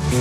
What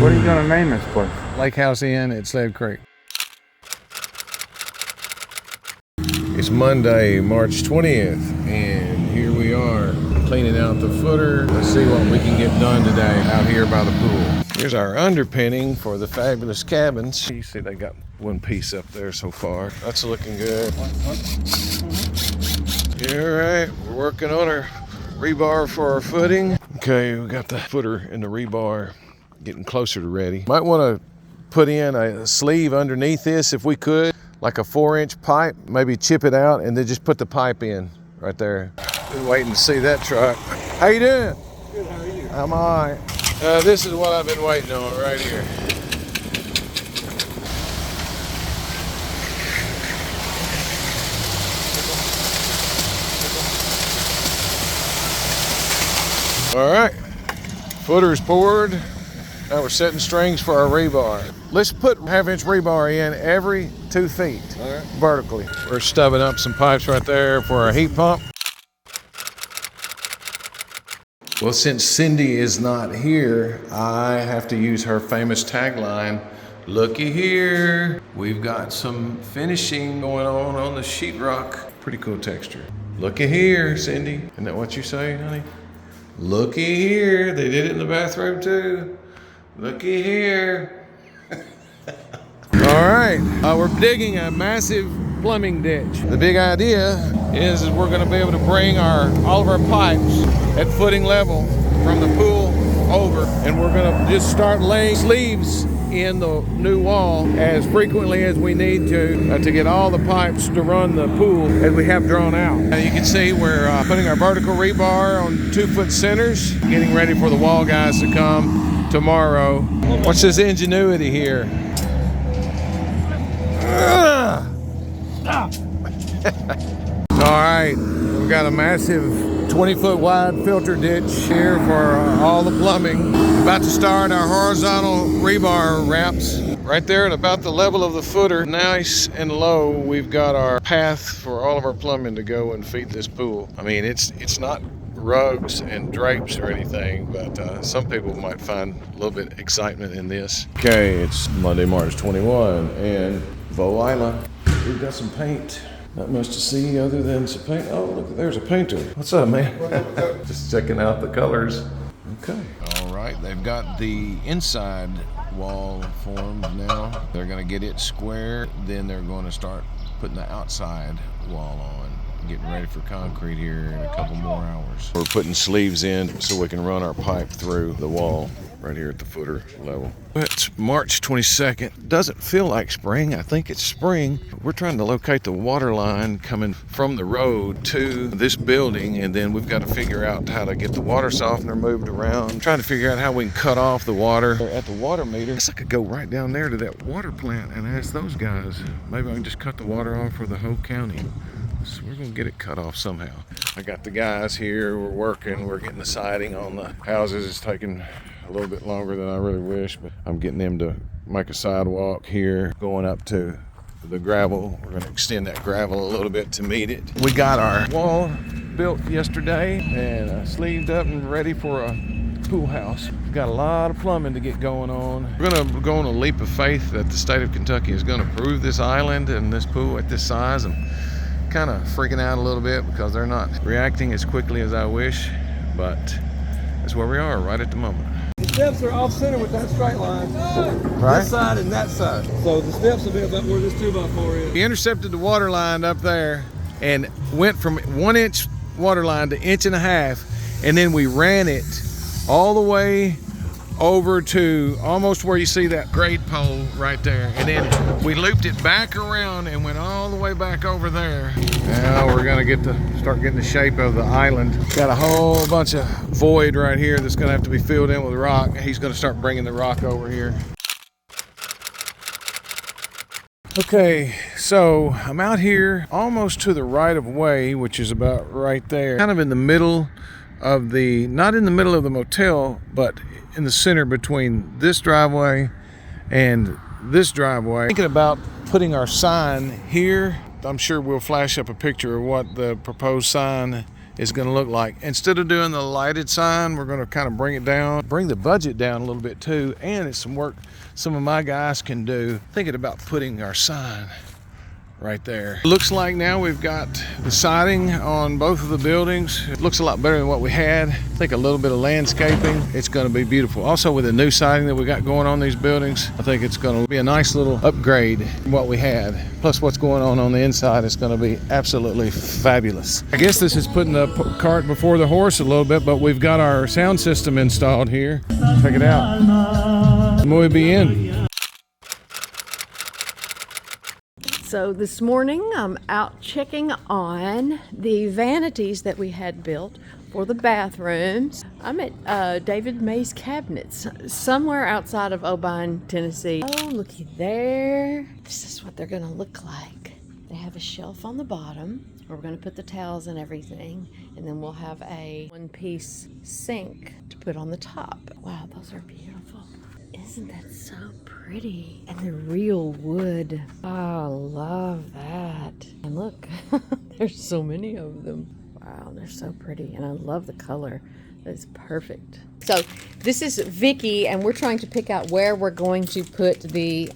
are you gonna name this place? Lakehouse Inn at Sledd Creek. It's Monday, March 20th, and here we are cleaning out the footer. Let's see what we can get done today out here by the pool. Here's our underpinning for the fabulous cabins. You see they got one piece up there so far. That's looking good. Yeah, all right, we're working on our rebar for our footing. Okay, we got the footer and the rebar getting closer to ready. Might want to put in a sleeve underneath this if we could, like a 4-inch pipe, maybe chip it out and then just put the pipe in right there. Been waiting to see that truck. How you doing? Good, how are you? I'm all right. This is what I've been waiting on right here. All right, footer's poured. Now we're setting strings for our rebar. Let's put 1/2-inch rebar in every 2 feet, vertically. We're stubbing up some pipes right there for our heat pump. Well, since Cindy is not here, I have to use her famous tagline, looky here. We've got some finishing going on the sheetrock. Pretty cool texture. Looky here, Cindy. Isn't that what you say, honey? Looky here. They did it in the bathroom too. Looky here. All right, we're digging a massive plumbing ditch. The big idea is we're gonna be able to bring all of our pipes at footing level from the pool over, and we're gonna just start laying sleeves in the new wall as frequently as we need to get all the pipes to run the pool as we have drawn out. You can see we're putting our vertical rebar on 2-foot centers, getting ready for the wall guys to come tomorrow. What's this ingenuity here? All right, we've got a massive 20-foot wide filter ditch here for all the plumbing. About to start our horizontal rebar wraps. Right there at about the level of the footer, nice and low, we've got our path for all of our plumbing to go and feed this pool. I mean, it's not rugs and drapes or anything, but some people might find a little bit excitement in this. Okay, it's Monday, March 21, and Vo Isla. We've got some paint. Not much to see other than some paint. Oh, look, there's a painter. What's up, man? Just checking out the colors. Okay. All right, they've got the inside wall formed now. They're gonna get it square, then they're gonna start putting the outside wall on. Getting ready for concrete here in a couple more hours. We're putting sleeves in so we can run our pipe through the wall right here at the footer level. It's March 22nd. Doesn't feel like spring. I think it's spring. We're trying to locate the water line coming from the road to this building, and then we've got to figure out how to get the water softener moved around. I'm trying to figure out how we can cut off the water at the water meter. I guess I could go right down there to that water plant and ask those guys. Maybe I can just cut the water off for the whole county. So we're gonna get it cut off somehow. I got the guys here, we're working, we're getting the siding on the houses. It's taking a little bit longer than I really wish, but I'm getting them to make a sidewalk here going up to the gravel. We're gonna extend that gravel a little bit to meet it. We got our wall built yesterday and sleeved up and ready for a pool house. We've got a lot of plumbing to get going on. We're gonna go on a leap of faith that the state of Kentucky is gonna approve this island and this pool at this size. I'm kind of freaking out a little bit because they're not reacting as quickly as I wish, but that's where we are right at the moment. The steps are off center with that straight line. Right? This side and that side. So the steps will be about where this 2x4 is. We intercepted the water line up there and went from 1-inch water line to 1.5 inches, and then we ran it all the way over to almost where you see that grade pole right there, and then we looped it back around and went all the way back over there. Now we're gonna start getting the shape of the island. Got a whole bunch of void right here that's gonna have to be filled in with rock. He's gonna start bringing the rock over here. Okay, so I'm out here almost to the right of way, which is about right there, kind of in the middle of the, not in the middle of the motel, but in the center between this driveway and this driveway. Thinking about putting our sign here I'm sure we'll flash up a picture of what the proposed sign is going to look like. Instead of doing the lighted sign, we're going to kind of bring it down, bring the budget down a little bit too, and it's some work some of my guys can do. Thinking about putting our sign right there. Looks like now we've got the siding on both of the buildings. It looks a lot better than what we had. I think a little bit of landscaping. It's going to be beautiful. Also with the new siding that we got going on these buildings, I think it's going to be a nice little upgrade from what we had. Plus what's going on the inside is going to be absolutely fabulous. I guess this is putting the cart before the horse a little bit, but we've got our sound system installed here. Check it out. Muy bien. So this morning I'm out checking on the vanities that we had built for the bathrooms. I'm at David May's Cabinets, somewhere outside of O'Bine, Tennessee. Oh, looky there. This is what they're gonna look like. They have a shelf on the bottom where we're gonna put the towels and everything, and then we'll have a one-piece sink to put on the top. Wow, those are beautiful. Isn't that so pretty? And the real wood. Oh, I love that. And look, there's so many of them. Wow, they're so pretty. And I love the color. That's perfect. So this is Vicky, and we're trying to pick out where we're going to put the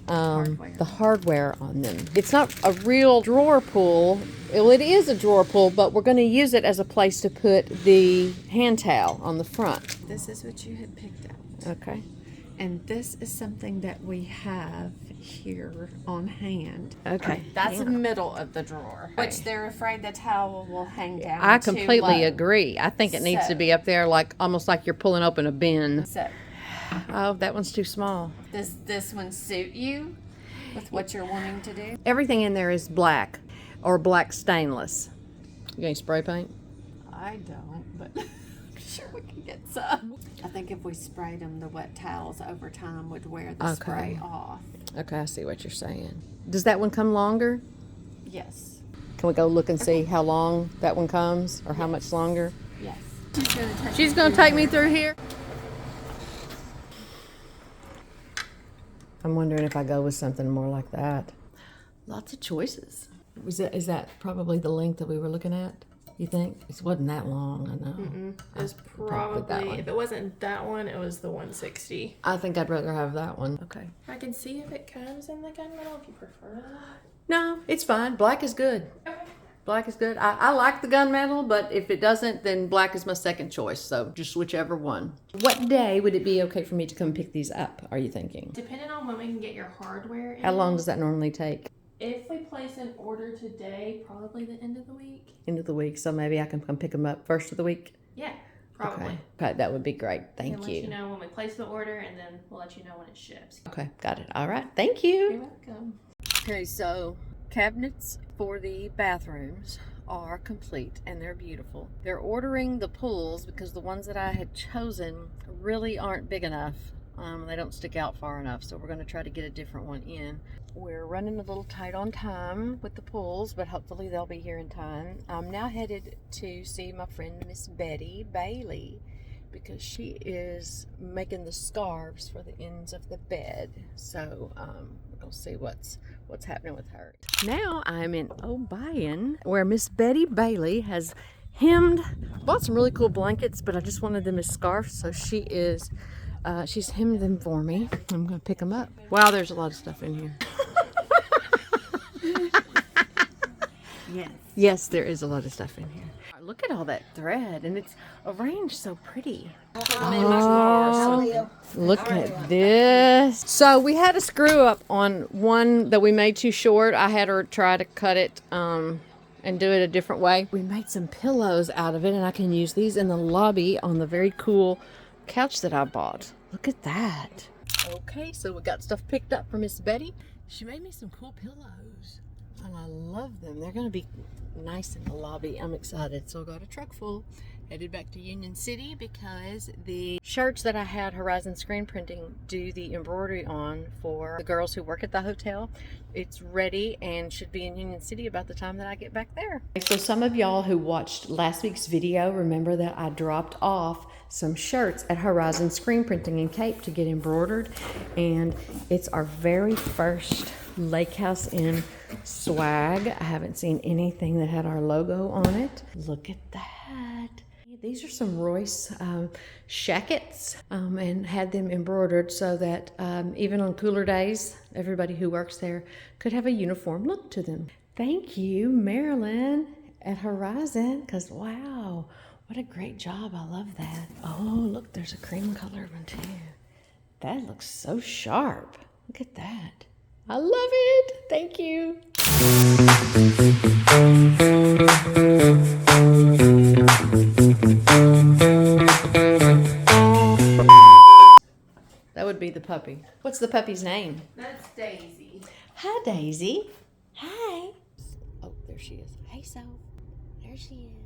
hardware on them. It's not a real drawer pull. Well, it is a drawer pull, but we're going to use it as a place to put the hand towel on the front. This is what you had picked out. Okay. And this is something that we have here on hand. Okay. That's the middle of the drawer, which they're afraid the towel will hang down. I too completely low. agree. I think it needs to So- be up there, like almost like you're pulling open a bin. So, Oh, that one's too small. does this one suit you with what you're wanting to do? Everything in there is black or black stainless. You got any spray paint? I don't, but I'm sure we can get some. I think if we sprayed them, the wet towels over time would wear the spray off. Okay, I see what you're saying. Does that one come longer? Yes. Can we go look and see how long that one comes or how much longer? Yes. She's going to take me through here. I'm wondering if I go with something more like that. Lots of choices. Is that probably the length that we were looking at? You think? It wasn't that long, I know. It was probably that probably, one. if it wasn't that one, it was the 160. I think I'd rather have that one. Okay. I can see if it comes in the gunmetal if you prefer that. No, it's fine. Black is good. Okay. Black is good. I like the gunmetal, but if it doesn't, then black is my second choice. So just whichever one. What day would it be okay for me to come pick these up, are you thinking? Depending on when we can get your hardware in. How long does that normally take? If we place an order today, probably the end of the week. End of the week, so maybe I can come pick them up first of the week? Yeah, probably. Okay. Okay, that would be great. Thank We'll you. let you know when we place the order, and then we'll let you know when it ships. Okay, got it. All right. Thank you. You're welcome. Okay, so cabinets for the bathrooms are complete and they're beautiful. They're ordering the pulls because the ones that I had chosen really aren't big enough. They don't stick out far enough, so we're going to try to get a different one in. We're running a little tight on time with the pulls, but hopefully they'll be here in time. I'm now headed to see my friend Miss Betty Bailey because she is making the scarves for the ends of the bed. So we're going to see what's happening with her. Now I'm in O'Bine where Miss Betty Bailey has bought some really cool blankets, but I just wanted them as scarves, so she's hemmed them for me. I'm going to pick them up. Wow, there's a lot of stuff in here. Yes. Yes, there is a lot of stuff in here. Look at all that thread, and it's arranged so pretty. Oh, look at this. So we had a screw up on one that we made too short. I had her try to cut it and do it a different way. We made some pillows out of it, and I can use these in the lobby on the very cool couch that I bought. Look at that. Okay, so we got stuff picked up for Miss Betty. She made me some cool pillows, and I love them. They're going to be nice in the lobby. I'm excited. So I got a truck full, headed back to Union City because the shirts that I had Horizon Screen Printing do the embroidery on for the girls who work at the hotel, it's ready and should be in Union City about the time that I get back there. So some of y'all who watched last week's video remember that I dropped off some shirts at Horizon Screen Printing in Cape to get embroidered, and it's our very first Lakehouse in swag. I haven't seen anything that had our logo on it. Look at that. These are some Royce shackets and had them embroidered so that even on cooler days, everybody who works there could have a uniform look to them. Thank you, Marilyn at Horizon, because wow, what a great job. I love that. Oh, look, there's a cream colored one too. That looks so sharp. Look at that. I love it. Thank you. That would be the puppy. What's the puppy's name? That's Daisy. Hi, Daisy. Hi. Oh, there she is. Hey, so. There she is.